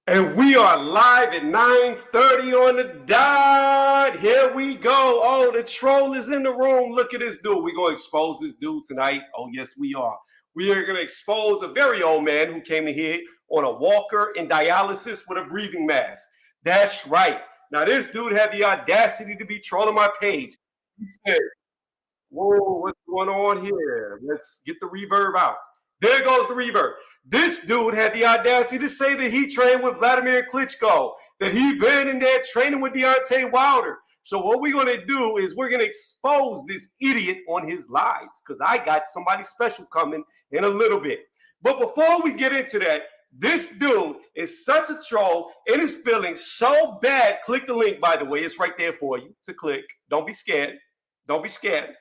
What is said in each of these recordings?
And we are live at 9:30 on the dot. Here we go. Oh, the troll is in the room. Look at this dude. We're going to expose this dude tonight. Oh, yes, we are. We are going to expose a very old man who came in here on a walker in dialysis with a breathing mask. That's right. Now, this dude had the audacity to be trolling my page. He said, whoa, what's going on here? Let's get the reverb out. There goes the reverb. This dude had the audacity to say that he trained with Vladimir Klitschko, that he been in there training with Deontay Wilder. So what we're going to do is we're going to expose this idiot on his lies, because I got somebody special coming in a little bit. But before we get into that, this dude is such a troll and is feeling so bad. Click the link, by the way. It's right there for you to click. Don't be scared. Don't be scared.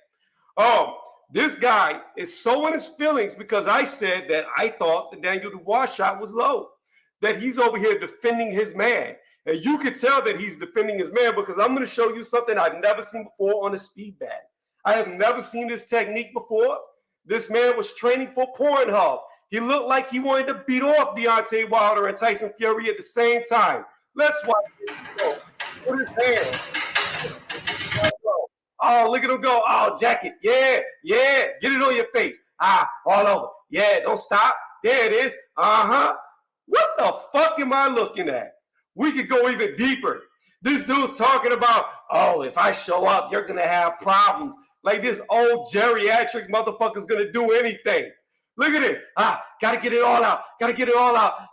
This guy is so in his feelings because I said that I thought the Daniel Dubois shot was low, that he's over here defending his man. And you could tell that he's defending his man because I'm going to show you something I've never seen before on a speed bag. I have never seen this technique before. This man was training for Pornhub. He looked like he wanted to beat off Deontay Wilder and Tyson Fury at the same time. Let's watch this. Put his hand. Oh, look at him go. Oh, jacket. Yeah. Get it on your face. All over. Yeah, don't stop. There it is. What the fuck am I looking at? We could go even deeper. This dude's talking about, oh, if I show up, you're going to have problems. Like this old geriatric motherfucker's going to do anything. Look at this. Got to get it all out.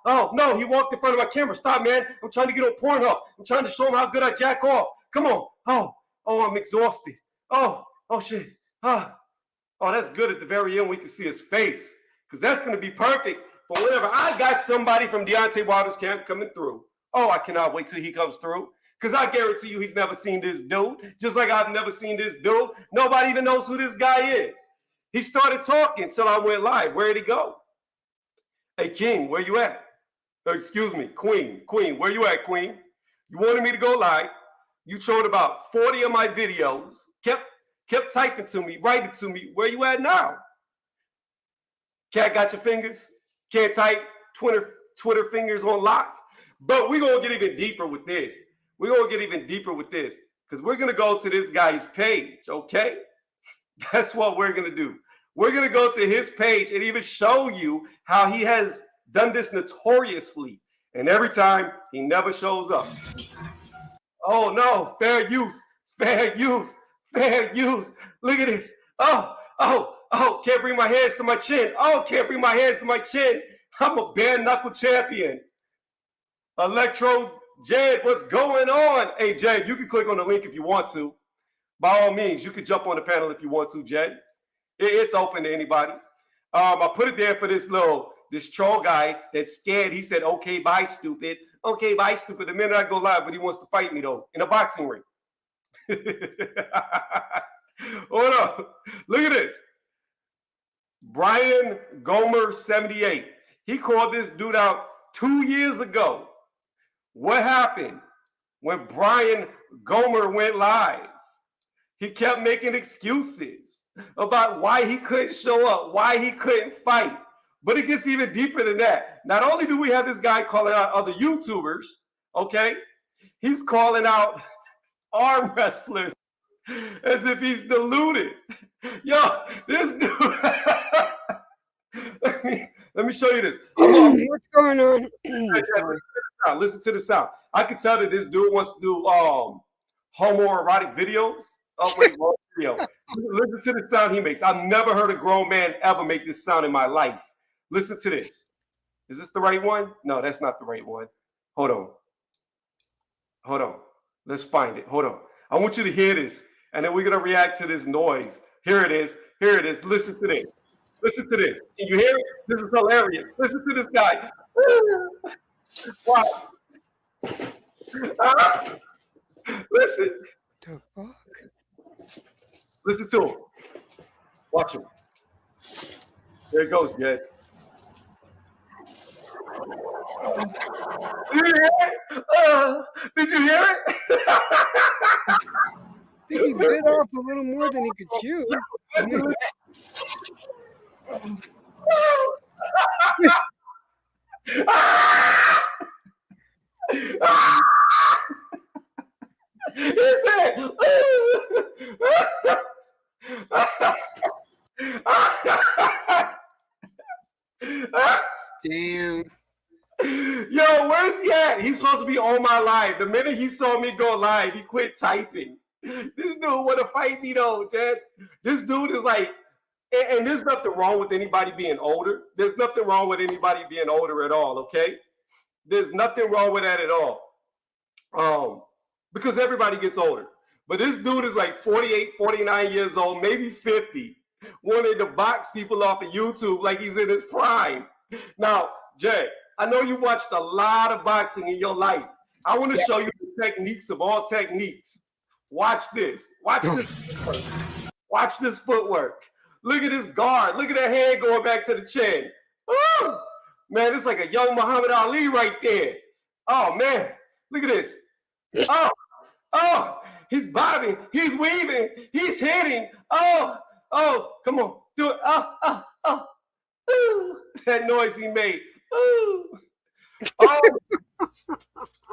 Oh, no, he walked in front of my camera. Stop, man. I'm trying to get on Pornhub. I'm trying to show him how good I jack off. Come on. Oh, I'm exhausted. Oh, shit. That's good. At the very end, we can see his face because that's going to be perfect for whatever. I got somebody from Deontay Wilder's camp coming through. Oh, I cannot wait till he comes through because I guarantee you he's never seen this dude, just like I've never seen this dude. Nobody even knows who this guy is. He started talking till I went live. Where'd he go? Hey, King, where you at? Excuse me, Queen, where you at, Queen? You wanted me to go live. You showed about 40 of my videos, kept typing to me, writing to me. Where you at now? Cat got your fingers? Can't type Twitter fingers on lock? But we're going to get even deeper with this. Because we're going to go to this guy's page, okay? That's what we're going to do. We're going to go to his page and even show you how he has done this notoriously. And every time, he never shows up. Oh, no, fair use. Look at this. Oh, can't bring my hands to my chin. I'm a bare knuckle champion. Electro Jed, what's going on? Hey, Jed, you can click on the link if you want to. By all means, you can jump on the panel if you want to, Jed. It's open to anybody. I put it there for this troll guy that's scared. He said, okay, bye, stupid. The minute I go live, but he wants to fight me, though, in a boxing ring. Hold on. Look at this. Brian Gomer 78. He called this dude out 2 years ago. What happened when Brian Gomer went live? He kept making excuses about why he couldn't show up, why he couldn't fight. But it gets even deeper than that. Not only do we have this guy calling out other YouTubers, okay? He's calling out arm wrestlers as if he's deluded. Yo, this dude. let me show you this. What's going on? Listen to the sound. I can tell that this dude wants to do homoerotic videos. Oh, wait, wrong video. Listen to the sound he makes. I've never heard a grown man ever make this sound in my life. Listen to this. Is this the right one? No, that's not the right one. Hold on. Let's find it. Hold on. I want you to hear this, and then we're going to react to this noise. Here it is. Listen to this. Can you hear it? This is hilarious. Listen to this guy. Wow. Listen. The fuck? Listen to him. Watch him. There it goes, Jed. Did you hear it? Did you hear it? I think he bit off a little more than he could chew. Damn. Yo, where's he at? He's supposed to be on my live. The minute he saw me go live, he quit typing. This dude want to fight me though, Jed. This dude is like, and there's nothing wrong with anybody being older. There's nothing wrong with anybody being older at all, okay? There's nothing wrong with that at all. Because everybody gets older. But this dude is like 48, 49 years old, maybe 50, wanting to box people off of YouTube like he's in his prime. Now, Jay, I know you watched a lot of boxing in your life. I want to show you the techniques of all techniques. Watch this. Watch this footwork. Watch this footwork. Look at this guard. Look at that hand going back to the chin. Woo! Man, it's like a young Muhammad Ali right there. Oh, man. Look at this. Oh, he's bobbing. He's weaving. He's hitting. Oh, come on. Do it. Ooh. That noise he made. Ooh.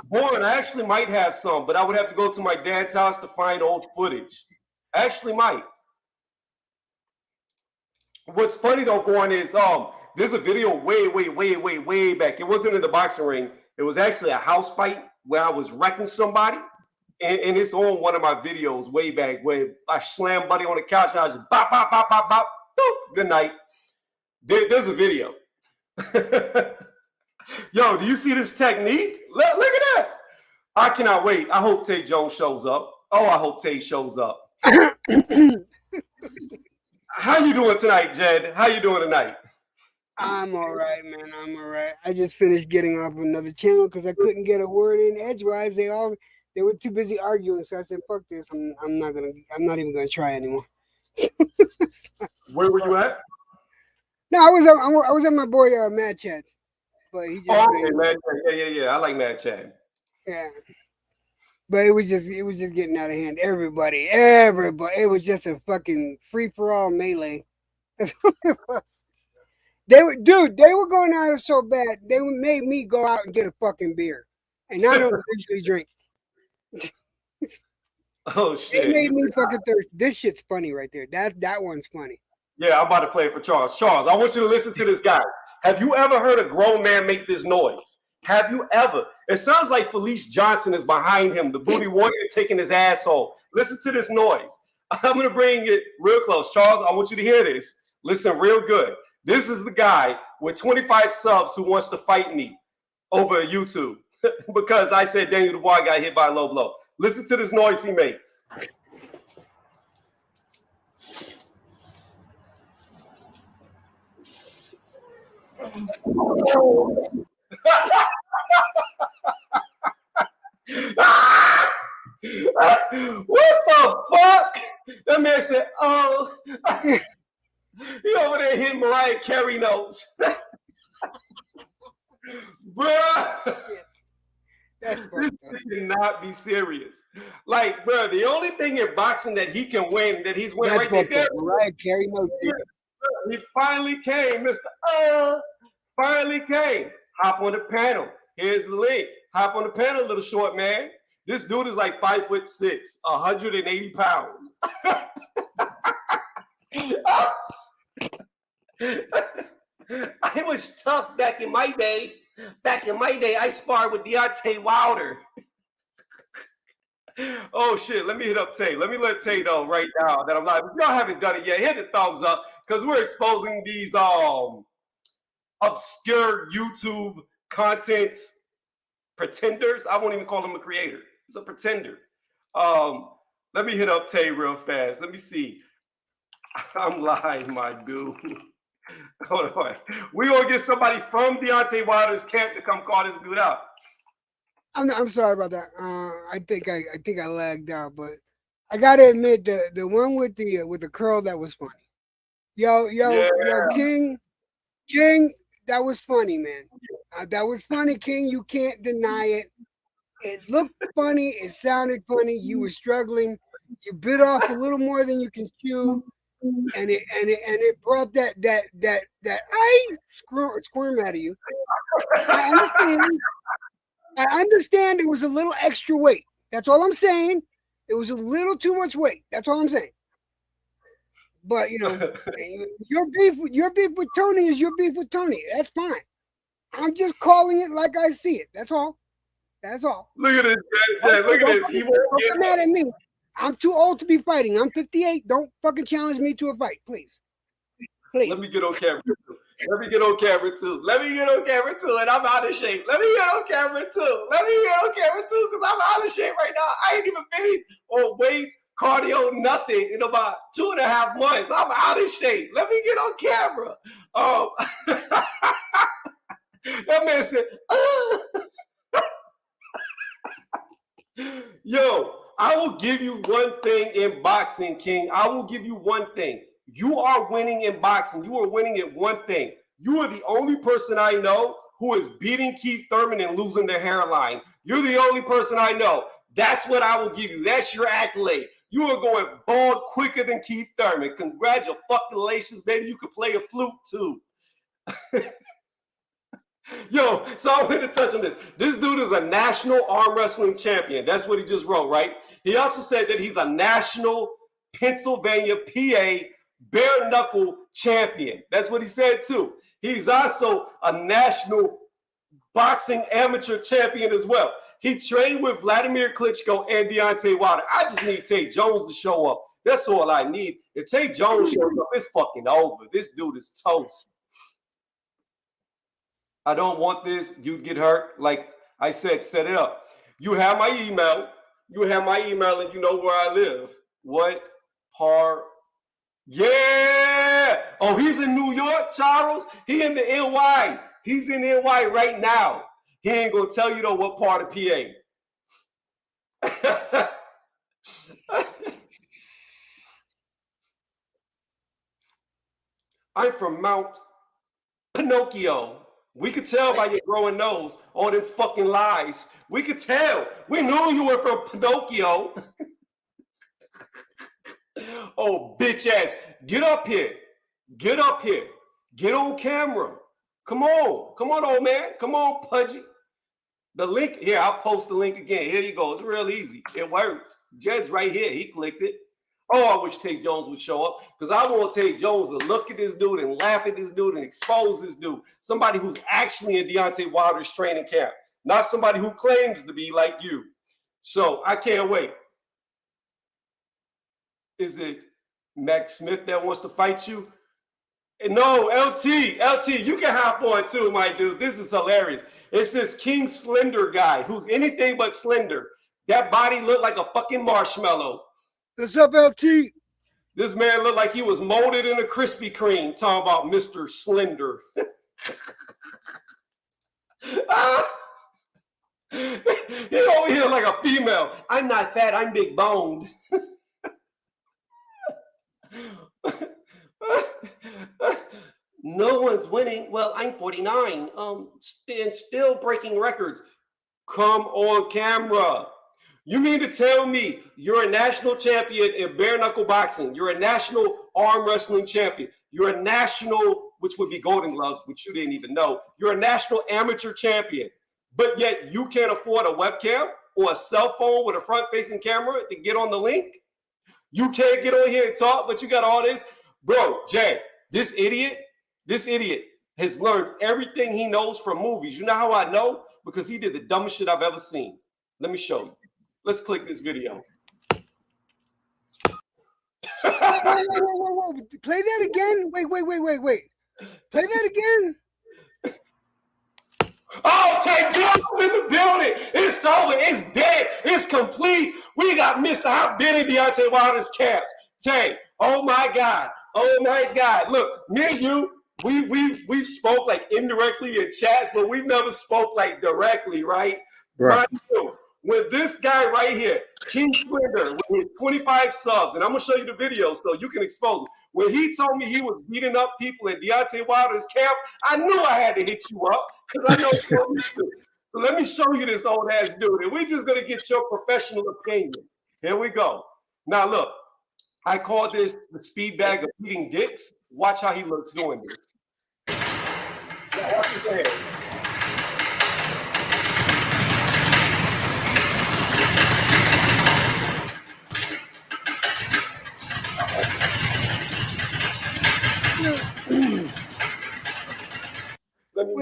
Born, I actually might have some, but I would have to go to my dad's house to find old footage. I actually might. What's funny though, Born, is there's a video way back. It wasn't in the boxing ring. It was actually a house fight where I was wrecking somebody. And it's on one of my videos way back where I slammed buddy on the couch and I just bop, bop, bop, bop, bop. Boop, good night. There's a video. Yo, do you see this technique? Look at that. I cannot wait. I hope Tay Jones shows up. Oh, I hope Tay shows up. How you doing tonight, Jed? How you doing tonight? I'm all right, man. I'm all right. I just finished getting off another channel because I couldn't get a word in edgewise. They were too busy arguing, so I said, "Fuck this! I'm not even gonna try anymore." Where were you at? No, I was at my boy Mad Chad, but he just okay, Mad Chad. Yeah. I like Mad Chad. Yeah, but it was just getting out of hand. Everybody, it was just a fucking free for all melee. That's what it was. They were going at it so bad they made me go out and get a fucking beer, and I don't usually drink. Oh shit! It made me fucking thirsty. This shit's funny right there. That one's funny. Yeah, I'm about to play it for Charles. Charles, I want you to listen to this guy. Have you ever heard a grown man make this noise? Have you ever? It sounds like Felice Johnson is behind him, the booty warrior taking his asshole. Listen to this noise. I'm going to bring it real close. Charles, I want you to hear this. Listen real good. This is the guy with 25 subs who wants to fight me over YouTube because I said Daniel Dubois got hit by a low blow. Listen to this noise he makes. What the fuck? That man said, "Oh." He over there hitting Mariah Carey notes. Bruh. That's this cannot be serious. Like, bruh, the only thing in boxing that he can win, that he's winning right there. Mariah Carey notes. He finally came, Mr. Finally came. Hop on the panel. Here's the link. Hop on the panel, little short man. This dude is like 5'6", 180 pounds. I was tough back in my day. Back in my day, I sparred with Deontay Wilder. Oh shit! Let me hit up Tay. Let me let Tay know right now that I'm live. If y'all haven't done it yet, hit the thumbs up because we're exposing these obscure YouTube content pretenders. I won't even call him a creator. He's a pretender. Let me hit up Tay real fast. Let me see. I'm live, my dude. Hold on. We're gonna get somebody from Deontay Wilder's camp to come call this dude out. I'm sorry about that. I think I lagged out, but I gotta admit the one with the curl, that was funny. Yo, King, that was funny, man. That was funny, King. You can't deny it. It looked funny. It sounded funny. You were struggling. You bit off a little more than you can chew, and it brought that squirm out of you. I understand it was a little extra weight. That's all I'm saying. It was a little too much weight. That's all I'm saying. But you know, your beef with Tony is your beef with Tony. That's fine. I'm just calling it like I see it. That's all. That's all. Look at this, Jay. Look at this. He won't Don't get get mad at me. I'm too old to be fighting. I'm 58. Don't fucking challenge me to a fight, please. Please. Let me get on camera too. Let me get on camera too. Let me get on camera too, and I'm out of shape. Let me get on camera too. Let me get on camera too, because I'm out of shape right now. I ain't even been on weights, cardio, nothing in about 2.5 months. I'm out of shape. Let me get on camera. That man said, Yo, I will give you one thing in boxing, King. I will give you one thing. You are winning in boxing. You are winning at one thing. You are the only person I know who is beating Keith Thurman and losing their hairline. You're the only person I know. That's what I will give you. That's your accolade. You are going bald quicker than Keith Thurman. Congratulations, baby. You could play a flute too. Yo, so I want to touch on this. This dude is a national arm wrestling champion. That's what he just wrote, right? He also said that he's a national Pennsylvania PA bare knuckle champion. That's what he said too. He's also a national boxing amateur champion as well. He trained with Vladimir Klitschko and Deontay Wilder. I just need Tate Jones to show up. That's all I need. If Tate Jones shows up, it's fucking over. This dude is toast. I don't want this. You'd get hurt. Like I said, set it up. You have my email. You have my email and you know where I live. What part? Yeah. Oh, he's in New York, Charles. He in the NY. He's in NY right now. He ain't gonna tell you though what part of PA. I'm from Mount Pinocchio. We could tell by your growing nose, all them fucking lies. We could tell. We knew you were from Pinocchio. Oh, bitch ass. Get up here. Get up here. Get on camera. Come on. Come on, old man. Come on, Pudgy. The link, here, I'll post the link again. Here you go. It's real easy. It worked. Jed's right here. He clicked it. Oh, I wish Tate Jones would show up because I want Tate Jones to look at this dude and laugh at this dude and expose this dude. Somebody who's actually in Deontay Wilder's training camp, not somebody who claims to be like you. So I can't wait. Is it Max Smith that wants to fight you? No, LT, you can hop on too, my dude. This is hilarious. It's this King Slender guy who's anything but slender. That body looked like a fucking marshmallow. What's up, LT? This man looked like he was molded in a Krispy Kreme, talking about Mr. Slender. He over here like a female. I'm not fat, I'm big boned. No one's winning. Well, I'm 49. Still breaking records. Come on camera. You mean to tell me you're a national champion in bare knuckle boxing? You're a national arm wrestling champion. You're a national, which would be Golden Gloves, which you didn't even know. You're a national amateur champion, but yet you can't afford a webcam or a cell phone with a front-facing camera to get on the link? You can't get on here and talk, but you got all this? Bro, Jay, this idiot has learned everything he knows from movies. You know how I know? Because he did the dumbest shit I've ever seen. Let me show you. Let's click this video. Whoa. Play that again. Wait. Play that again. Oh, Tate Jones in the building. It's over. It's dead. It's complete. We got Mr. I've been in Deontay Wilder's camps. Tate, oh my God. Look, me and you, we've spoke like indirectly in chats, but we've never spoke like directly, right? Right. When this guy right here, King Slender, with 25 subs, and I'm gonna show you the video so you can expose him. When he told me he was beating up people in Deontay Wilder's camp, I knew I had to hit you up because I know what you do. So let me show you this old ass dude, and we're just gonna get your professional opinion. Here we go. Now look, I call this the speed bag of eating dicks. Watch how he looks doing this. Now, watch his head.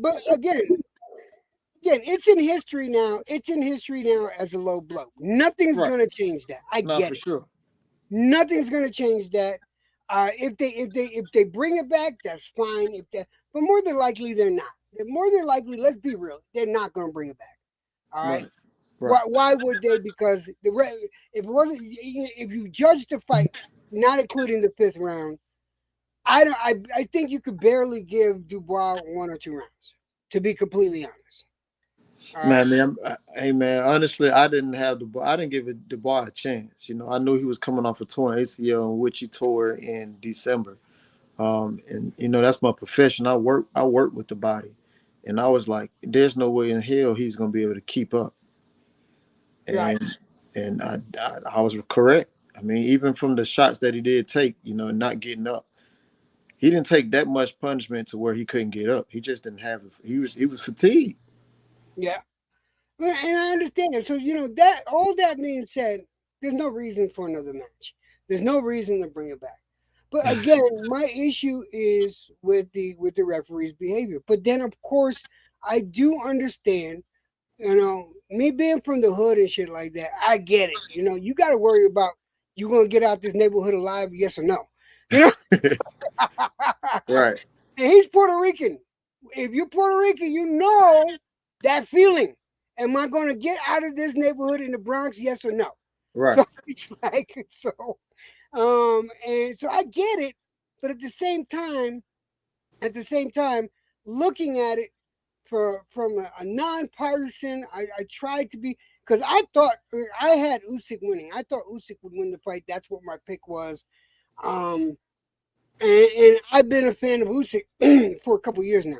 But again, it's in history now. It's in history now as a low blow. Nothing's Right. gonna change that. I Not get for it. sure. Nothing's gonna change that. If they bring it back, that's fine. But more than likely they're not. More than likely, let's be real, they're not gonna bring it back. All right. Right. Why would they? Because if it wasn't, if you judge the fight, not including the 5th round, I think you could barely give Dubois 1 or 2 rounds. To be completely honest. All right? Man, hey man, honestly, I didn't give Dubois a chance. You know, I knew he was coming off a torn ACL, which he tore in December. And you know, that's my profession. I work with the body. And I was like, there's no way in hell he's gonna be able to keep up. And Right. and I was correct. I mean, even from the shots that he did take, you know, not getting up, he didn't take that much punishment to where he couldn't get up. He just didn't have. He was fatigued. Yeah. And I understand it. So that all that being said, there's no reason for another match. There's no reason to bring it back. But again, my issue is with the referee's behavior. But then of course I do understand, me being from the hood and shit like that, I get it. You gotta worry about you gonna get out this neighborhood alive, yes or no. Right. And he's Puerto Rican. If you're Puerto Rican, you know that feeling. Am I going to get out of this neighborhood in the Bronx? Yes or no? Right. So it's like and so I get it, but at the same time, looking at it from a non-partisan, I tried to be, because I thought I had Usyk winning. I thought Usyk would win the fight. That's what my pick was. And I've been a fan of Usyk for a couple years now.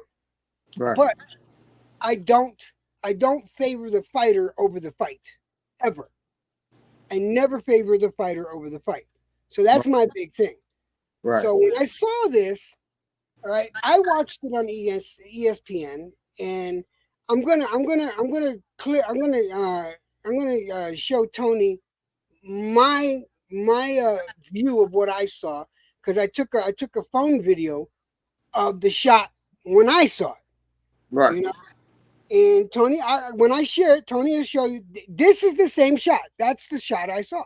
Right. But I don't favor the fighter over the fight, ever. I never favor the fighter over the fight. So that's my big thing. Right. So when I saw this, all right, I watched it on ESPN, and I'm gonna show Tony my view of what I saw, because I took a phone video of the shot when I saw it. Right. And Tony, when I share it, Tony will show you. This is the same shot. That's the shot I saw.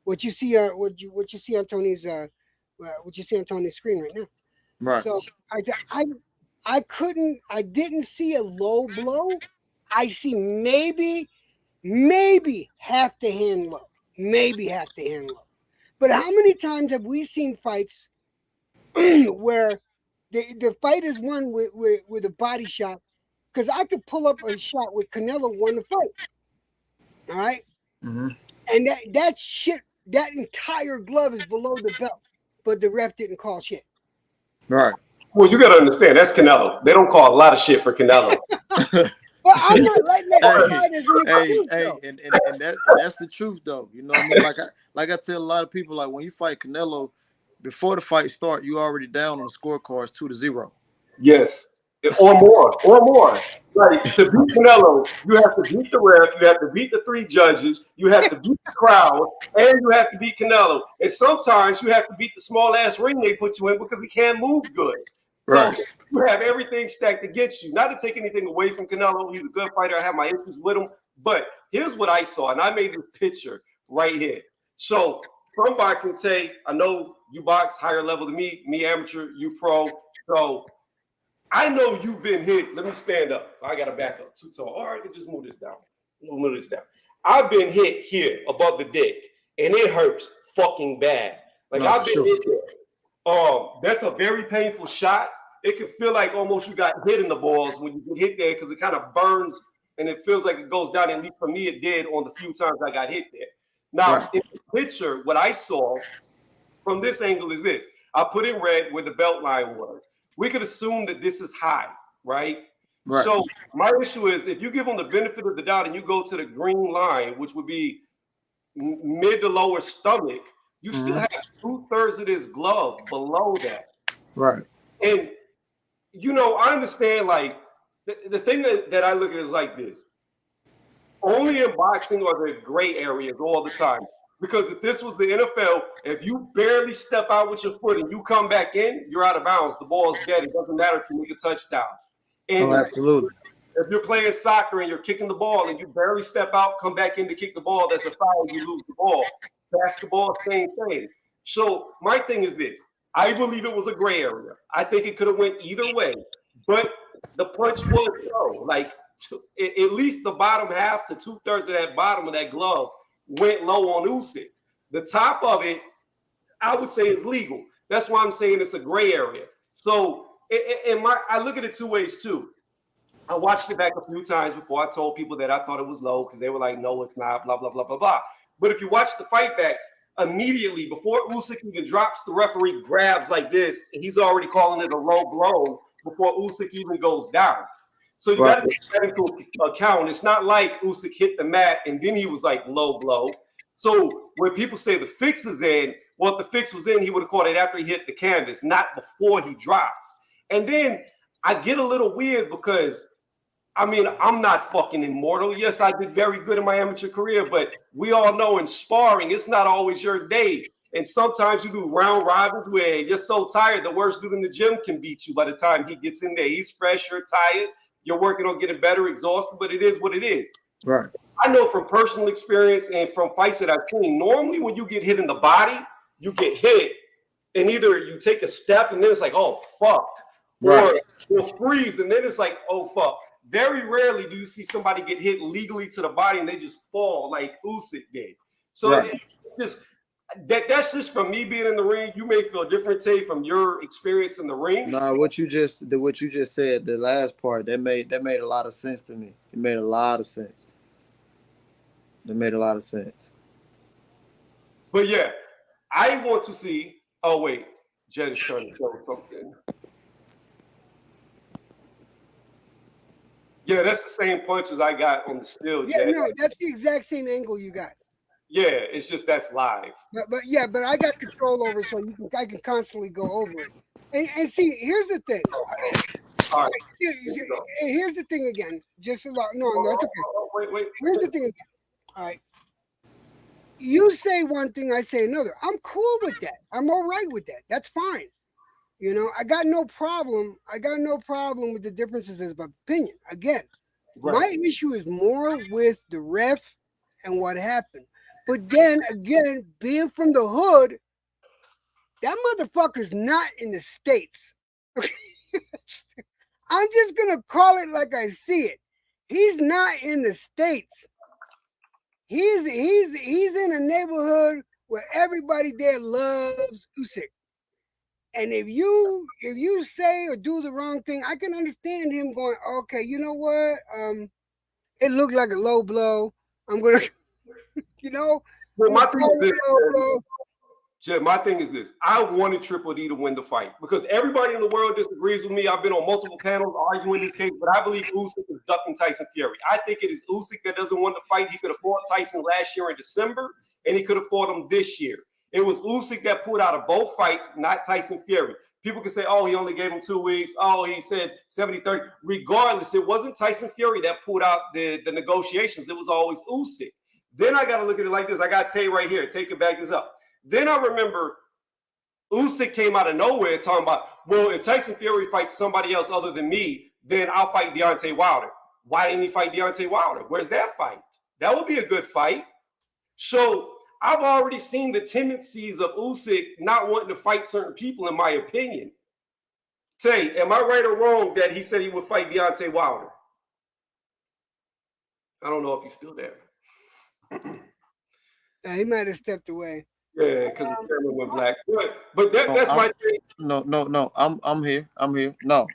What you see, what you see on Tony's, what you see on Tony's screen right now. Right. So I said, I didn't see a low blow. I see maybe half the hand low, But how many times have we seen fights where the fight is won with a body shot? Because I could pull up a shot with Canelo won the fight. All right. Mm-hmm. And that shit, that entire glove is below the belt, but the ref didn't call shit. Right. Well, you got to understand, that's Canelo. They don't call a lot of shit for Canelo. But I'm not letting that hey, and that's the truth, though. You know what I mean? Like I tell a lot of people, like when you fight Canelo, before the fight start, you already down on the scorecards 2-0. Yes, or more. Like, to beat Canelo, you have to beat the ref, you have to beat the 3 judges, you have to beat the crowd, and you have to beat Canelo. And sometimes you have to beat the small ass ring they put you in because he can't move good. Right. So you have everything stacked against you. Not to take anything away from Canelo, he's a good fighter. I have my issues with him, but here's what I saw, and I made this picture right here. So from boxing, say, I know you box higher level than me amateur, you pro. So I know you've been hit. Let me stand up. I got to back up too tall. All right, I can just move this down. Move this down. I've been hit here above the dick, and it hurts fucking bad. Like, I've been hit there. That's a very painful shot. It can feel like almost you got hit in the balls when you get hit there, because it kind of burns and it feels like it goes down. At least for me, it did on the few times I got hit there. Now, in the picture, what I saw from this angle is this. I put in red where the belt line was. We could assume that this is high, right? So my issue is, if you give them the benefit of the doubt and you go to the green line, which would be mid to lower stomach, you still have 2/3 of this glove below that. Right. And, I understand, like, the thing that I look at is like this. Only in boxing are there gray areas all the time. Because if this was the NFL, if you barely step out with your foot and you come back in, you're out of bounds. The ball's dead. It doesn't matter if you make a touchdown. Oh, absolutely. If you're playing soccer and you're kicking the ball and you barely step out, come back in to kick the ball, that's a foul, you lose the ball. Basketball, same thing. So my thing is this. I believe it was a gray area. I think it could have went either way. But the punch was low. Like at least the bottom half to 2/3 of that bottom of that glove went low on Usyk. The top of it, I would say, is legal. That's why I'm saying it's a gray area. So I look at it two ways too. I watched it back a few times before I told people that I thought it was low because they were like, no, it's not, blah, blah, blah, blah, blah. But if you watch the fight back, immediately before Usyk even drops, the referee grabs like this, and he's already calling it a low blow before Usyk even goes down. So you got to take that into account. It's not like Usyk hit the mat and then he was like low blow. So when people say the fix is in, well, if the fix was in, he would have caught it after he hit the canvas, not before he dropped. And then I get a little weird because I mean, I'm not fucking immortal. Yes, I did very good in my amateur career, but we all know in sparring, it's not always your day. And sometimes you do round robins where you're so tired, the worst dude in the gym can beat you by the time he gets in there. He's fresh, you're tired, you're working on getting better, exhausted, but it is what it is. Right. I know from personal experience and from fights that I've seen, normally when you get hit in the body, you get hit, and either you take a step and then it's like, oh, fuck. Right. Or you'll freeze and then it's like, oh, fuck. Very rarely do you see somebody get hit legally to the body and they just fall like Usyk did. So right. That's just from me being in the ring. You may feel different, Tay, from your experience in the ring. Nah, what you just said, the last part, that made a lot of sense to me. It made a lot of sense. It made a lot of sense. But yeah, I want to see. Oh wait, Jed is trying to show something. Yeah, that's the same punch as I got on the still. Yeah, no, that's the exact same angle you got. Yeah, it's just that's live. But I got control over it, so I can constantly go over it. And see, here's the thing. All right. Here's the thing again. Just a lot. No, it's okay. Wait. Here's the thing again. All right. You say one thing, I say another. I'm cool with that. I'm all right with that. That's fine. You know, I got no problem. With the differences of opinion. Again, right. My issue is more with the ref and what happened. But then again, being from the hood, that motherfucker's not in the States. I'm just gonna call it like I see it. He's not in the States. He's in a neighborhood where everybody there loves Usyk. And if you say or do the wrong thing, I can understand him going, okay, you know what? It looked like a low blow. I'm gonna, you know. Well, my thing is this. I wanted Triple D to win the fight because everybody in the world disagrees with me. I've been on multiple panels arguing this case, but I believe Usyk is ducking Tyson Fury. I think it is Usyk that doesn't want to fight. He could have fought Tyson last year in December, and he could have fought him this year. It was Usyk that pulled out of both fights, not Tyson Fury. People can say, oh, he only gave him 2 weeks. Oh, he said 70-30. Regardless, it wasn't Tyson Fury that pulled out the negotiations. It was always Usyk. Then I got to look at it like this. I got Tay right here. Tay can back this up. Then I remember Usyk came out of nowhere talking about, well, if Tyson Fury fights somebody else other than me, then I'll fight Deontay Wilder. Why didn't he fight Deontay Wilder? Where's that fight? That would be a good fight. So I've already seen the tendencies of Usyk not wanting to fight certain people, in my opinion. Tay, am I right or wrong that he said he would fight Deontay Wilder? I don't know if he's still there. He might have stepped away. Yeah, because the camera went black. But that's my thing. No. I'm here. No.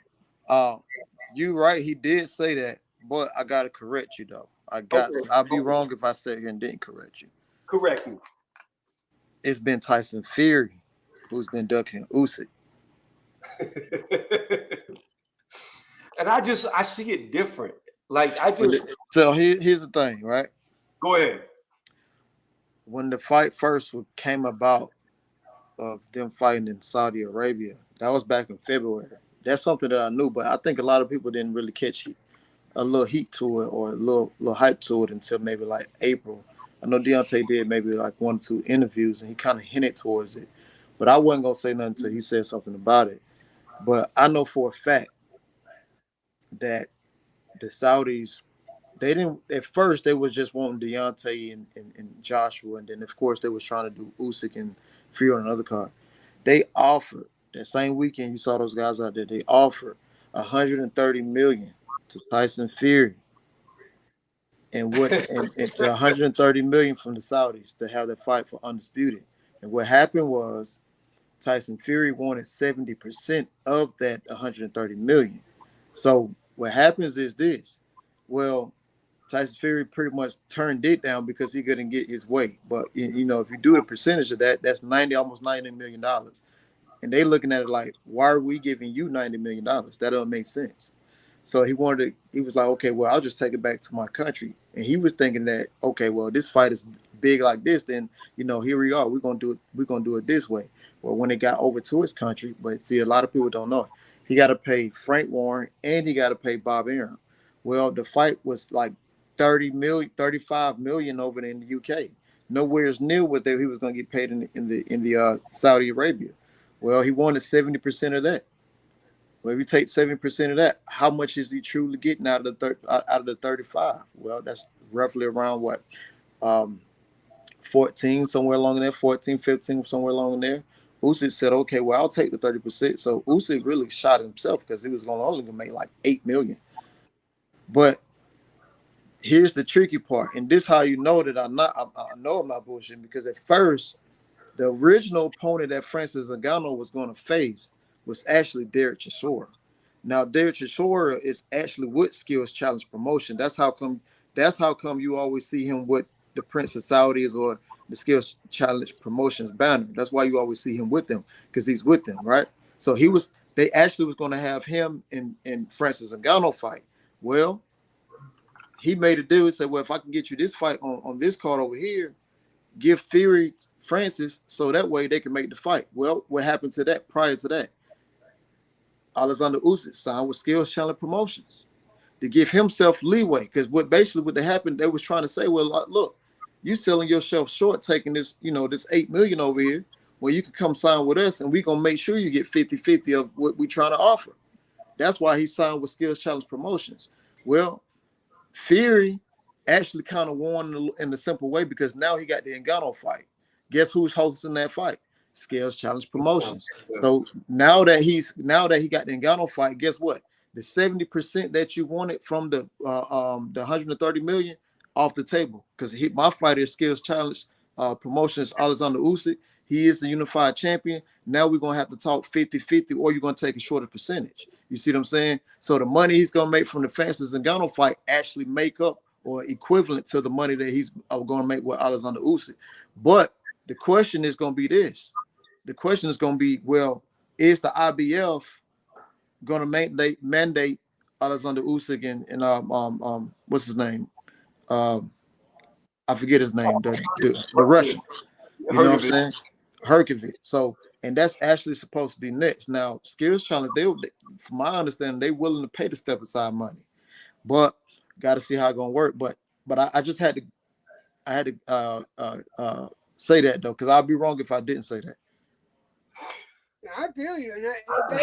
You right. He did say that, but I gotta correct you though. I'll be wrong if I sat here and didn't correct you. Correct me. It's been Tyson Fury who's been ducking Usyk. And I see it different. So here's the thing, right? Go ahead. When the fight first came about of them fighting in Saudi Arabia, that was back in February. That's something that I knew, but I think a lot of people didn't really catch a little heat to it or a little hype to it until maybe like April. I know Deontay did maybe like 1 or 2 interviews and he kind of hinted towards it, but I wasn't going to say nothing until he said something about it. But I know for a fact that the Saudis, they didn't at first, they was just wanting Deontay and Joshua, and then of course they was trying to do Usyk and Fury on another card. They offered that same weekend, you saw those guys out there, they offered 130 million to Tyson Fury and to 130 million from the Saudis to have that fight for undisputed. And what happened was Tyson Fury wanted 70% of that 130 million. So what happens is this. Well, Tyson Fury pretty much turned it down because he couldn't get his way. But you know, if you do the percentage of that, that's almost $90 million. And they looking at it like, why are we giving you $90 million? That don't make sense. So he was like, okay, well, I'll just take it back to my country. And he was thinking that, okay, well, this fight is big like this, then, you know, here we are. We're gonna do it this way. Well, when it got over to his country, but see, a lot of people don't know it. He got to pay Frank Warren and he got to pay Bob Arum. Well, the fight was like 35 million over in the UK. Nowhere near what he was going to get paid in the Saudi Arabia. Well, he wanted 70% of that. Well, if you take 7% of that, how much is he truly getting out of the 35? Well, that's roughly around what, 14, somewhere along in there, 14, 15, somewhere along in there. Usyk said, okay, well, I'll take the 30%. So Usyk really shot himself because he was only going to make like 8 million. But here's the tricky part, and this how you know that I know I'm not bullshitting, because at first, the original opponent that Francis Ngannou was going to face was actually Derek Chisora. Now, Derek Chisora is actually with Skills Challenge Promotion. That's how come you always see him with the Prince of Saudis or the Skills Challenge Promotions banner. That's why you always see him with them, because he's with them, right? So they actually was going to have him in Francis Ngannou fight. Well, he made a deal. He said, well, if I can get you this fight on this card over here, give Fury Francis so that way they can make the fight. Well, what happened to that prior to that? Alexander Usyk signed with Skills Challenge Promotions to give himself leeway, because what happened, they was trying to say, well, look, you selling yourself short taking this, this 8 million over here, well, you can come sign with us and we're going to make sure you get 50-50 of what we're trying to offer. That's why he signed with Skills Challenge Promotions. Well, Fury actually kind of won in the simple way, because now he got the Ngannou fight. Guess who's hosting that fight? Skills Challenge Promotions. So now that he got the Ngannou fight, guess what? The 70% that you wanted from the 130 million off the table, because my fighter is Skills Challenge Promotions, Alexander Usyk. He is the unified champion. Now we're going to have to talk 50-50, or you're going to take a shorter percentage. You see what I'm saying? So the money he's going to make from the Francis Ngannou fight actually make up or equivalent to the money that he's going to make with Alexander Usyk. But the question is going to be this. The question is going to be, well, is the IBF going to mandate Alexander Usyk and what's his name? I forget his name, the Russian. You know what I'm saying? Herkovich. So, and that's actually supposed to be next. Now, Skills Challenge, from my understanding, they willing to pay the step aside money, but got to see how it's gonna work. But I just had to say that though, because I'd be wrong if I didn't say that. I feel you, and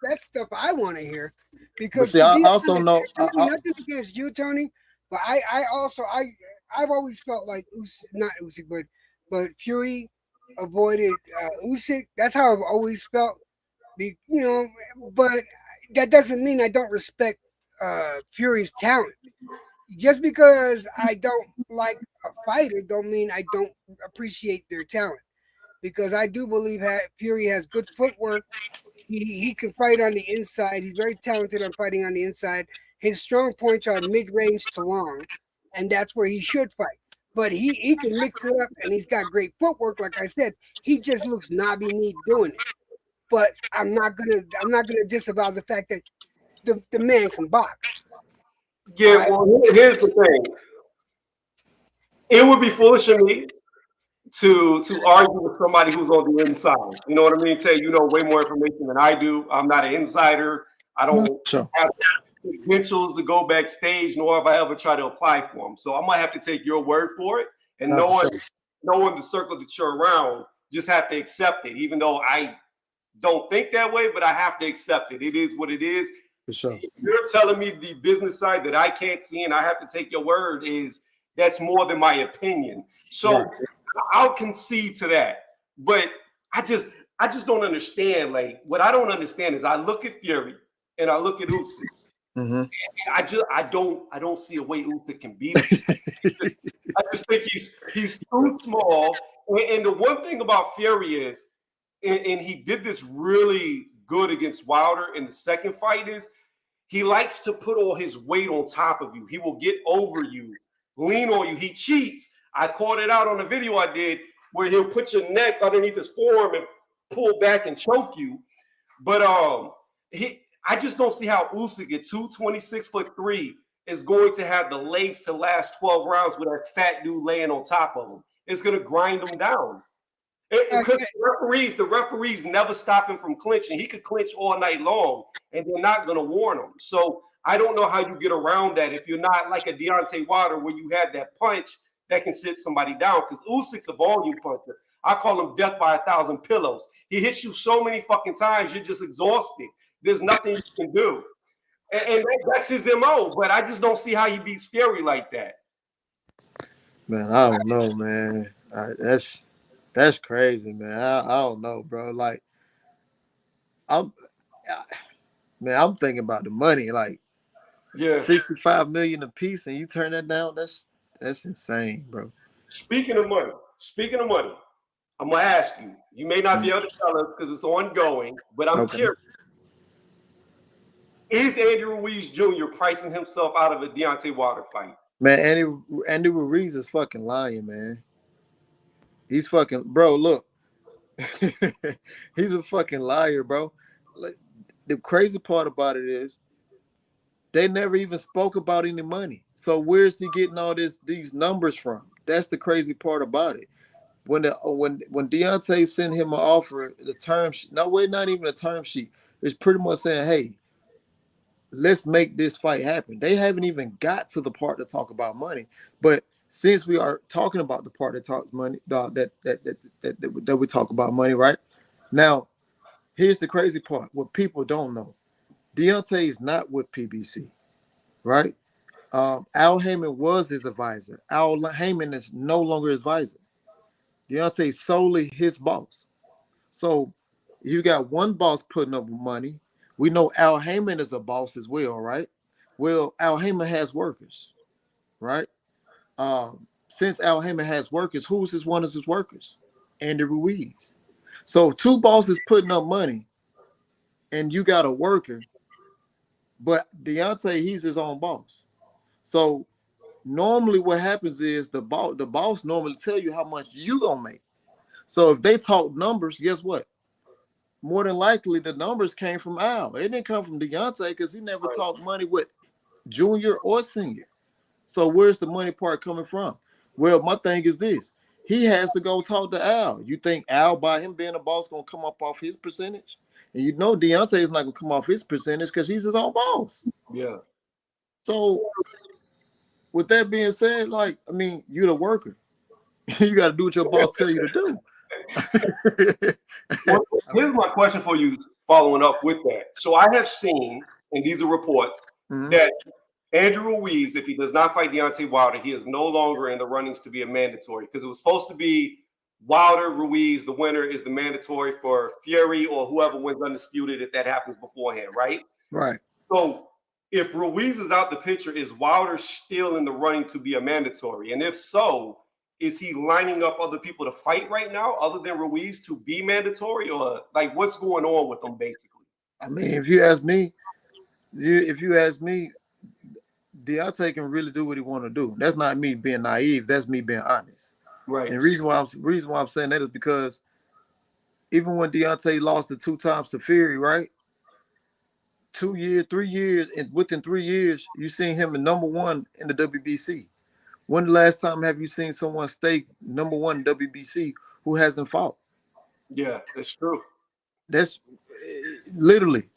that's stuff I want to hear, because see, I also know nothing against you, Tony, but I've always felt like not Usyk, but Fury avoided Usyk. That's how I've always felt. But that doesn't mean I don't respect Fury's talent. Just because I don't like a fighter, don't mean I don't appreciate their talent. Because I do believe Fury has good footwork. He can fight on the inside. He's very talented on fighting on the inside. His strong points are mid-range to long, and that's where he should fight. But he can mix it up, and he's got great footwork. Like I said, he just looks knobby-kneed doing it. But I'm not gonna disavow the fact that the man can box. Yeah, right? Well, here's the thing. It would be foolish of me to argue with somebody who's on the inside. You know what I mean? Tay, you know way more information than I do. I'm not an insider. I don't have credentials to go backstage, nor have I ever tried to apply for them. So I might have to take your word for it. And knowing the circle that you're around, just have to accept it. Even though I don't think that way, but I have to accept it. It is what it is. For sure. You're telling me the business side that I can't see, and I have to take your word is that's more than my opinion. So Right. I'll concede to that. But I just don't understand. Like what I don't understand is I look at Fury and I look at Usyk. Mm-hmm. I don't see a way Usyk can beat him. I just think he's too small. And the one thing about Fury is, and he did this really good against Wilder in the second fight, is he likes to put all his weight on top of you. He will get over you, lean on you. He cheats. I caught it out on the video I did where he'll put your neck underneath his forearm and pull back and choke you. But I just don't see how Usyk at 226'3" is going to have the legs to last 12 rounds with that fat dude laying on top of him. It's going to grind him down. Because the referees never stop him from clinching. He could clinch all night long, and they're not going to warn him. So I don't know how you get around that if you're not like a Deontay Wilder where you had that punch that can sit somebody down. Because Usyk's a volume puncher. I call him death by 1,000 pillows. He hits you so many fucking times, you're just exhausted. There's nothing you can do. And that's his MO, but I just don't see how he beats Fury like that. Man, I don't know, man. That's crazy, man. I don't know, bro. Like, I'm thinking about the money. Like, Yeah. 65 million a piece, and you turn that down. That's insane, bro. Speaking of money, I'm gonna ask you. You may not be able to tell us because it's ongoing, but I'm curious. Is Andy Ruiz Jr. pricing himself out of a Deontay Wilder fight? Man, Andy Ruiz is fucking lying, man. He's fucking, bro, look. He's a fucking liar, bro. Like, the crazy part about it is they never even spoke about any money. So where's he getting all these numbers from? That's the crazy part about it. When Deontay sent him an offer, the term sheet, not even a term sheet. It's pretty much saying, hey, let's make this fight happen. They haven't even got to the part to talk about money. But since we are talking about the part that talks money, that we talk about money, right? Now, here's the crazy part. What people don't know. Deontay is not with PBC, right? Al Heyman was his advisor. Al Heyman is no longer his advisor. Deontay is solely his boss. So you got one boss putting up money. We know Al Heyman is a boss as well, right? Well, Al Heyman has workers, right? Since Al Heyman has workers, who's one of his workers? Andy Ruiz. So two bosses putting up money, and you got a worker, but Deontay, he's his own boss. So normally what happens is the boss normally tell you how much you gonna make. So if they talk numbers, guess what? More than likely the numbers came from Al. It didn't come from Deontay because he never talked money with junior or senior. So where's the money part coming from? Well, my thing is this. He has to go talk to Al. You think Al, by him being a boss, gonna come up off his percentage? And you know Deontay is not gonna come off his percentage because he's his own boss. Yeah. So with that being said, like, I mean, you're the worker. You got to do what your boss tell you to do. Well, here's my question for you, following up with that. So I have seen, and these are reports, that Andrew Ruiz, if he does not fight Deontay Wilder, he is no longer in the runnings to be a mandatory because it was supposed to be Wilder, Ruiz, the winner is the mandatory for Fury or whoever wins undisputed if that happens beforehand, right? Right. So if Ruiz is out the picture, is Wilder still in the running to be a mandatory? And if so, is he lining up other people to fight right now other than Ruiz to be mandatory? Or like what's going on with them basically? I mean, if you ask me, Deontay can really do what he want to do. That's not me being naive. That's me being honest. Right. And the reason why I'm saying that is because even when Deontay lost the 2 times to Fury, right? 2 years, 3 years, and within 3 years, you seen him in #1 in the WBC. When the last time have you seen someone stay #1 in WBC who hasn't fought? Yeah, that's true. That's literally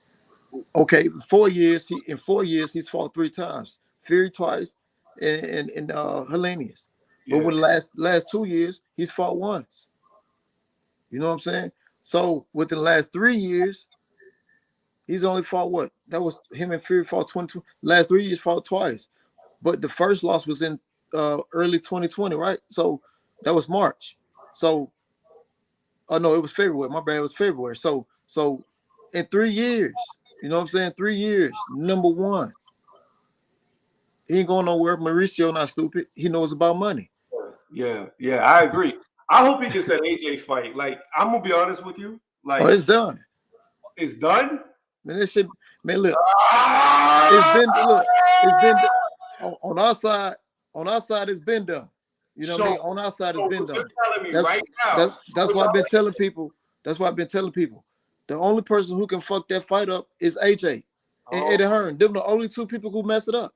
okay. 4 years, in 4 years, he's fought 3 times. Fury twice, and Helenius. Yeah. But with the last 2 years, he's fought once. You know what I'm saying? So within the last 3 years, he's only fought what? That was him and Fury fought 2020. Last 3 years fought twice, but the first loss was in early 2020, right? So that was March. So, oh no, it was February. My bad, it was February. So in 3 years, you know what I'm saying? 3 years, number one. He ain't going nowhere. Mauricio not stupid. He knows about money. Yeah, I agree. I hope he gets that AJ fight. Like, I'm gonna be honest with you. Like, it's done. It's done. Man, this shit. Man, look, it's been on our side. On our side, it's been done. You know what I mean? On our side, it's been done. That's why I've been telling people. That's why I've been telling people. The only person who can fuck that fight up is AJ and Eddie Hearn. Them the only two people who mess it up.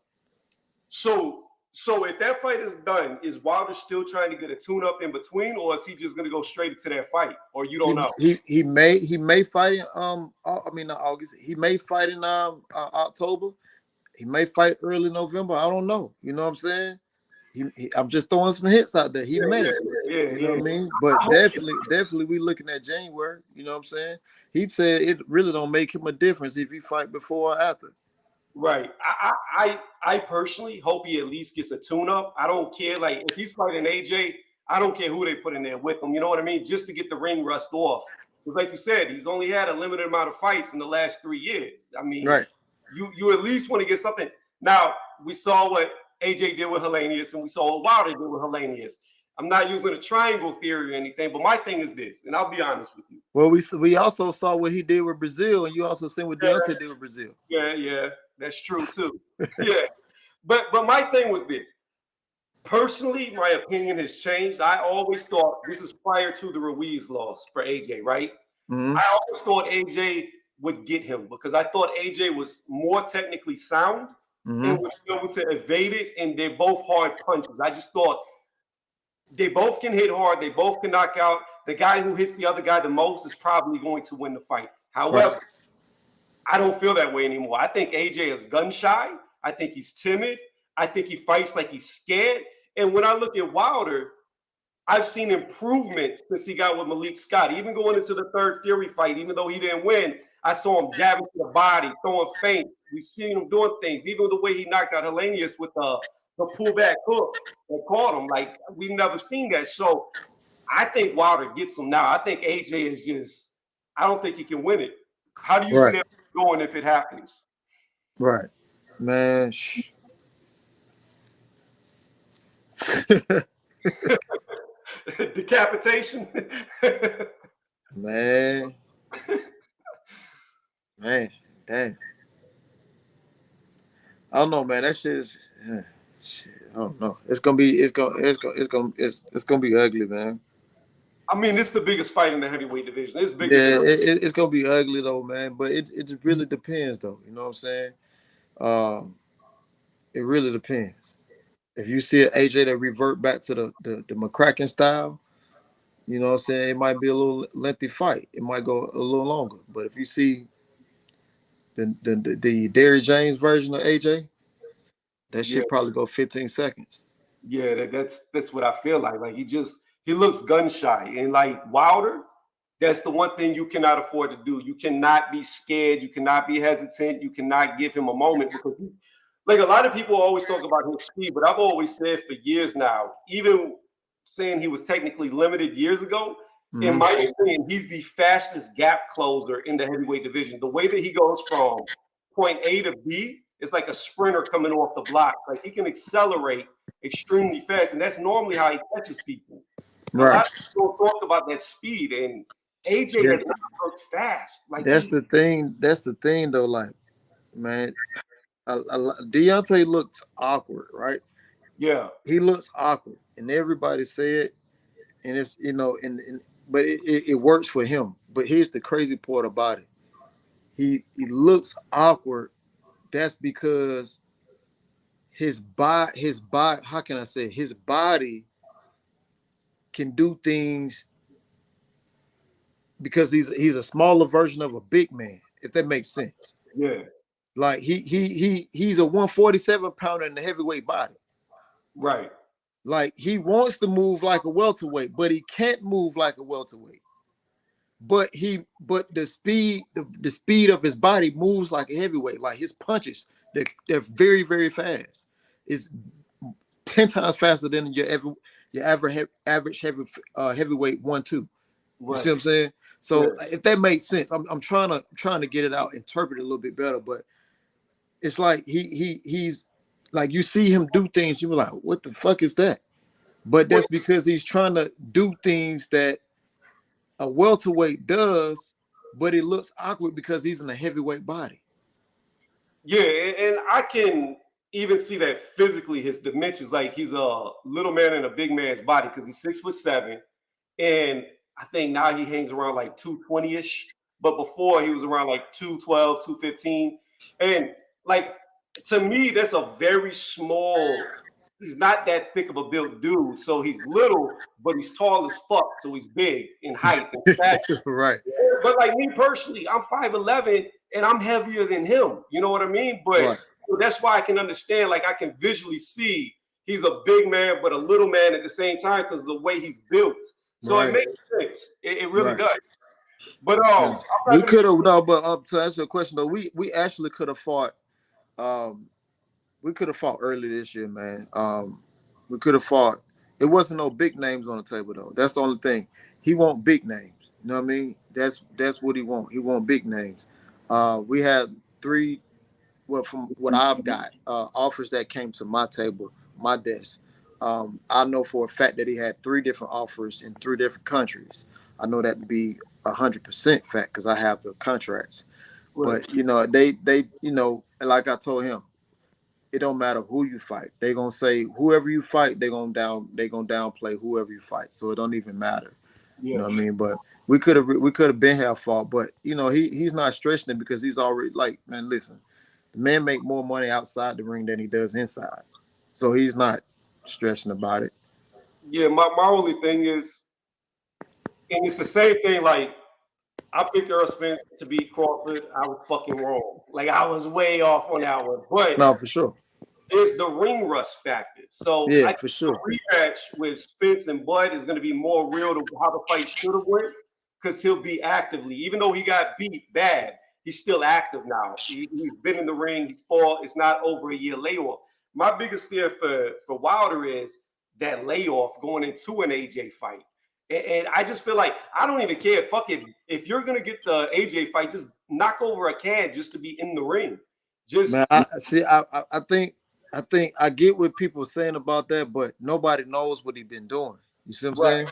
So if that fight is done, is Wilder still trying to get a tune-up in between, or is he just gonna go straight into that fight? Or you don't know? He may fight in not August. He may fight in October. He may fight early November. I don't know. You know what I'm saying? I'm just throwing some hits out there. He may. You know what I mean? But definitely we looking at January. You know what I'm saying? He said it really don't make him a difference if he fight before or after. Right. I personally hope he at least gets a tune-up. I don't care. Like, if he's fighting AJ, I don't care who they put in there with him. You know what I mean? Just to get the ring rust off. Because like you said, he's only had a limited amount of fights in the last 3 years. I mean, right. You at least want to get something. Now, we saw what AJ did with Helenius, and we saw what Wilder did with Helenius. I'm not using a triangle theory or anything, but my thing is this, and I'll be honest with you. Well, we also saw what he did with Brazil, and you also seen what Deontay did with Brazil. Yeah, that's true too. Yeah, but my thing was this. Personally, my opinion has changed. I always thought, this is prior to the Ruiz loss for AJ, right? Mm-hmm. I always thought AJ would get him because I thought AJ was more technically sound and would be able to evade it, and they're both hard punches. I just thought they both can hit hard. They both can knock out. The guy who hits the other guy the most is probably going to win the fight. However, I don't feel that way anymore. I think AJ is gun shy. I think he's timid. I think he fights like he's scared. And when I look at Wilder, I've seen improvement since he got with Malik Scott. Even going into the third Fury fight, even though he didn't win, I saw him jabbing to the body, throwing feint. We've seen him doing things. Even the way he knocked out Helenius with the pullback hook and caught him. Like, we've never seen that. So I think Wilder gets him now. I think AJ is just, I don't think he can win it. How do you see that going if it happens? Right. Man. Decapitation? Man, dang. I don't know, man. That shit is shit. I don't know. It's gonna be ugly, man. I mean, it's the biggest fight in the heavyweight division. It's bigger. Yeah, it's gonna be ugly though, man. But it really depends, though. You know what I'm saying? It really depends. If you see an AJ that revert back to the McCracken style, you know what I'm saying, it might be a little lengthy fight. It might go a little longer. But if you see the Derrick James version of AJ, that shit probably go 15 seconds. Yeah, that's what I feel like. Like, he looks gun shy. And like Wilder, that's the one thing you cannot afford to do. You cannot be scared. You cannot be hesitant. You cannot give him a moment because like, a lot of people always talk about his speed, but I've always said for years now, even saying he was technically limited years ago, in my opinion, he's the fastest gap closer in the heavyweight division. The way that he goes from point A to B, it's like a sprinter coming off the block. Like, he can accelerate extremely fast, and that's normally how he catches people. Right. A lot of people talk about that speed, and AJ has not worked fast. Like, that's the thing. That's the thing, though. Like, man. Deontay looks awkward, right? Yeah, he looks awkward, and everybody say it, and it's but it works for him. But here's the crazy part about it: he looks awkward. That's because his body. How can I say? His body can do things because he's a smaller version of a big man. If that makes sense. Yeah. Like he's a 147 pounder in the heavyweight body. Right. Like, he wants to move like a welterweight, but he can't move like a welterweight. but the speed of his body moves like a heavyweight. Like his punches, they're very, very fast. It's 10 times faster than your average heavyweight 1-2. You see what I'm saying? So if that makes sense, I'm trying to get it out, interpret it a little bit better. But it's like he's like, you see him do things, you're like, what the fuck is that? But that's because he's trying to do things that a welterweight does, but it looks awkward because he's in a heavyweight body. Yeah, and I can even see that physically his dimensions, like he's a little man in a big man's body because he's 6'7", and I think now he hangs around like 220-ish, but before he was around like 212, 215. And like, to me, that's a very small, he's not that thick of a built dude. So he's little, but he's tall as fuck. So he's big in height and stature. Right. But like me personally, I'm 5'11" and I'm heavier than him. You know what I mean? But that's why I can understand, like I can visually see he's a big man, but a little man at the same time because of the way he's built. So it makes sense. It really does. But we could have to answer your question though, we actually could have fought. We could have fought early this year, man. We could have fought. It wasn't no big names on the table though. That's the only thing. He want big names. You know what I mean? That's what he want. He want big names. We had 3. Well, from what I've got, offers that came to my table, my desk. I know for a fact that he had 3 different offers in 3 different countries. I know that to be 100% fact because I have the contracts. Right. But you know, they you know, like I told him, it don't matter who you fight. They gonna say whoever you fight, they gonna downplay whoever you fight. So it don't even matter. Yeah. You know what I mean? But we could have been here fought, but you know, he's not stretching it because he's already like, man, listen. The man make more money outside the ring than he does inside. So he's not stressing about it. Yeah, my only thing is, and it's the same thing, like, I picked Errol Spence to beat Crawford. I was fucking wrong. Like, I was way off on that one. But no, for sure. There's the ring rust factor. So yeah, for sure. The rematch with Spence and Bud is going to be more real to how the fight should have went because he'll be actively, even though he got beat bad, he's still active now. He's been in the ring. He's fought. It's not over a year layoff. My biggest fear for Wilder is that layoff going into an AJ fight. And I just feel like I don't even care. Fuck it. If you're going to get the AJ fight, just knock over a can just to be in the ring. Just man, I think I get what people are saying about that, but nobody knows what he's been doing. You see what I'm saying?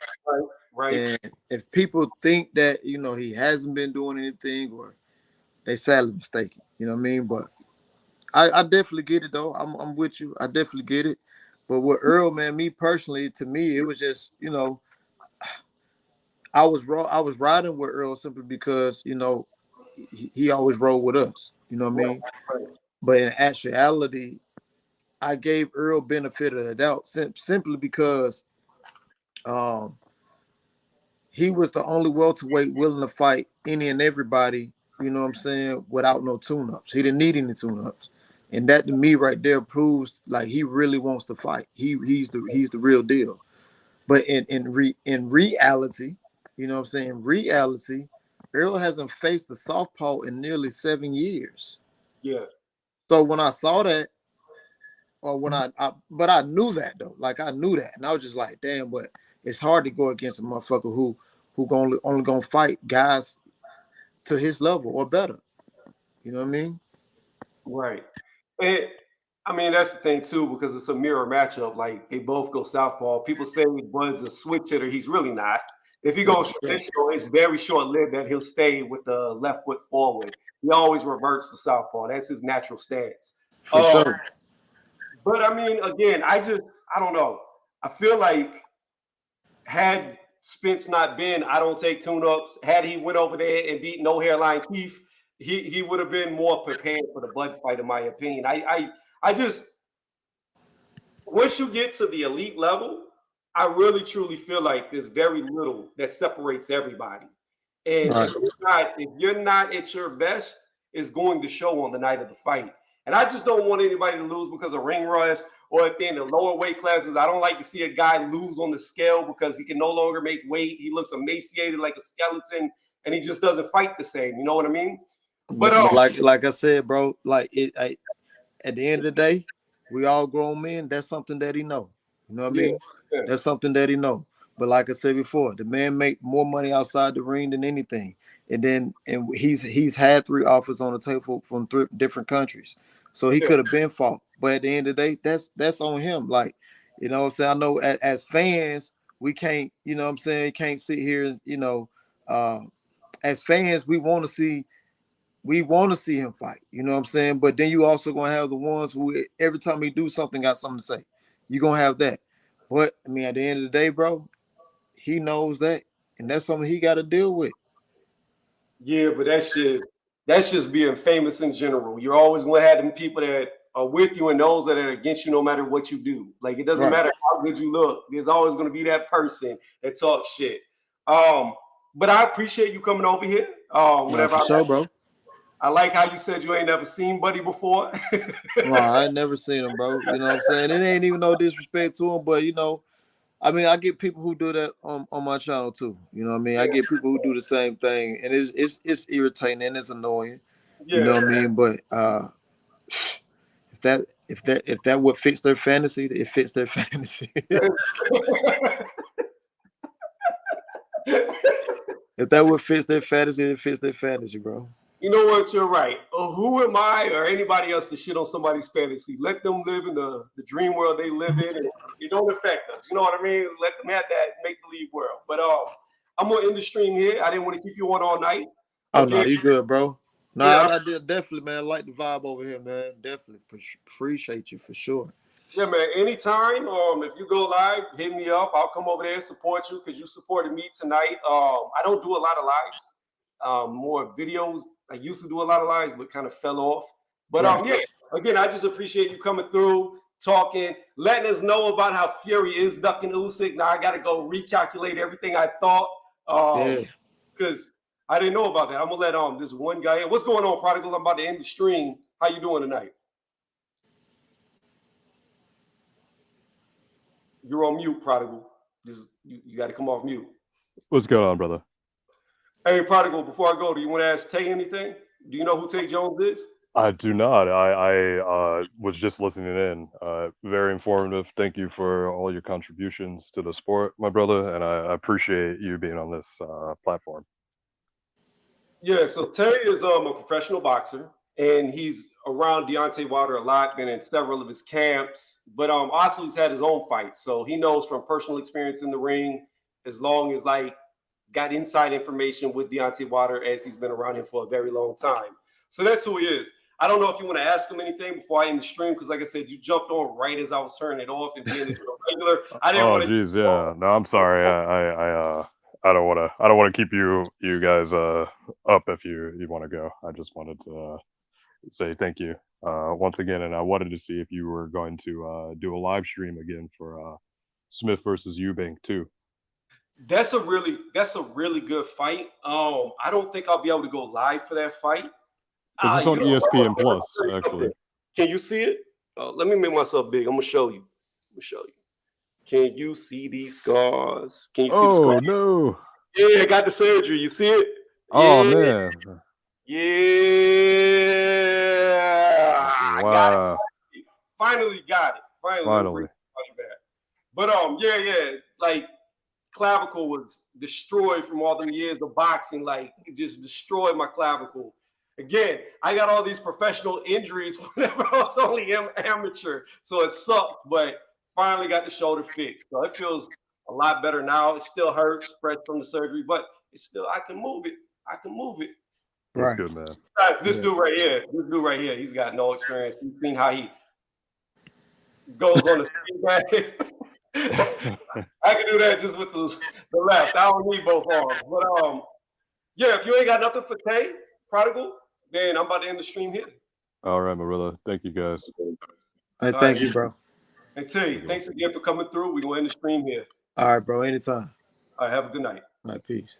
Right. And if people think that, you know, he hasn't been doing anything, or they sadly mistaken. You know what I mean? But I definitely get it though. I'm with you. I definitely get it. But with Earl, man, me personally, to me, it was just, you know, I was riding with Earl simply because, you know, he always rode with us. You know what I mean? Right. But in actuality, I gave Earl benefit of the doubt simply because he was the only welterweight willing to fight any and everybody, you know what I'm saying, without no tune-ups. He didn't need any tune-ups. And that to me right there proves like he really wants to fight. He's the real deal. But in reality, you know what I'm saying, in reality, Earl hasn't faced the southpaw in nearly 7 years. Yeah. So when I saw that, or when but I knew that though. Like I knew that. And I was just like, damn, but it's hard to go against a motherfucker who only gonna fight guys to his level or better. You know what I mean? Right. And I mean, that's the thing too, because it's a mirror matchup. Like they both go southpaw. People say Bud's a switch hitter. He's really not. If he goes traditional, it's very short-lived that he'll stay with the left foot forward. He always reverts to southpaw. That's his natural stance. For sure. But I mean, again, I don't know. I feel like had Spence not been, I don't take tune-ups, had he went over there and beat No Hairline Keith, he would have been more prepared for the Bud fight, in my opinion. I just, once you get to the elite level, I really truly feel like there's very little that separates everybody. And if you're not at your best, it's going to show on the night of the fight. And I just don't want anybody to lose because of ring rust, or if they're in the lower weight classes. I don't like to see a guy lose on the scale because he can no longer make weight. He looks emaciated like a skeleton. and he just doesn't fight the same. You know what I mean? But like I said, bro, like at the end of the day, we all grown men. That's something that he know. You know what I mean? Yeah. That's something that he know. But like I said before, the man make more money outside the ring than anything. And he's had 3 offers on the table from 3 different countries. So he could have been fought. But at the end of the day, that's on him. Like, you know what I'm saying? I know as fans, we can't, you know what I'm saying, can't sit here, you know, as fans, we want to see him fight. You know what I'm saying? But then you also gonna have the ones who every time he do something got something to say. You're gonna have that. But I mean, at the end of the day, bro, he knows that, and that's something he got to deal with. Yeah, but that's just being famous in general. You're always going to have them people that are with you and those that are against you no matter what you do. Like, it doesn't matter how good you look. There's always going to be that person that talks shit. But I appreciate you coming over here. For sure, bro. I like how you said you ain't never seen Buddy before. No, I ain't never seen him, bro. You know what I'm saying? It ain't even no disrespect to him, but you know, I mean, I get people who do that on my channel too. You know what I mean? I get people who do the same thing, and it's irritating and it's annoying. You know what I mean? But if that would fix their fantasy, it fits their fantasy. If that would fix their fantasy, it fits their fantasy, bro. You know what? You're right. Who am I or anybody else to shit on somebody's fantasy? Let them live in the dream world they live in, and it don't affect us. You know what I mean? Let them have that make-believe world. But I'm gonna end the stream here. I didn't want to keep you on all night. Oh, no, you good, bro. No, I did definitely, man. I like the vibe over here, man. Definitely appreciate you for sure. Yeah, man. Anytime. If you go live, hit me up. I'll come over there and support you because you supported me tonight. I don't do a lot of lives. More videos. I used to do a lot of lives, but kind of fell off. But yeah, again, I just appreciate you coming through, talking, letting us know about how Fury is ducking Usyk. Now I got to go recalculate everything I thought because I didn't know about that. I'm gonna let this one guy in. What's going on, Prodigal? I'm about to end the stream. How you doing tonight? You're on mute, Prodigal. You got to come off mute. What's going on, brother? Hey, Prodigal, before I go, do you want to ask Tay anything? Do you know who Tay Jones is? I do not. I was just listening in. Very informative. Thank you for all your contributions to the sport, my brother, and I appreciate you being on this platform. Yeah, so Tay is a professional boxer, and he's around Deontay Wilder a lot, been in several of his camps, but also he's had his own fights, so he knows from personal experience in the ring, as long as got inside information with Deontay Wilder as he's been around him for a very long time. So that's who he is. I don't know if you want to ask him anything before I end the stream, because like I said, you jumped on right as I was turning it off and being regular. I didn't want to. Oh, geez, yeah. No, I'm sorry. I don't want to keep you guys up if you want to go. I just wanted to say thank you once again, and I wanted to see if you were going to do a live stream again for Smith versus Eubank too. That's a really good fight. I don't think I'll be able to go live for that fight. It's on ESPN Plus, actually. Can you see it? Let me make myself big. I'm gonna show you. Can you see these scars? Can you see the scars? Oh no! Yeah, I got the surgery. You see it? Oh man! Yeah. Wow! Got it. Finally got it. Finally. But yeah. Clavicle was destroyed from all them years of boxing. It just destroyed my clavicle. Again, I got all these professional injuries whenever I was only amateur, so it sucked, but finally got the shoulder fixed. So it feels a lot better now. It still hurts, fresh from the surgery, but it's still, I can move it. That's good, man. Guys, this dude right here, he's got no experience. You've seen how he goes on the speed bag. I can do that just with the left. I don't need both arms. But yeah, if you ain't got nothing for Tay, Prodigal, then I'm about to end the stream here. All right, my brother. Thank you, guys. Hey, thank you, bro. And Tay, thanks again for coming through. We're gonna end the stream here. All right, bro. Anytime. All right, have a good night. All right, peace.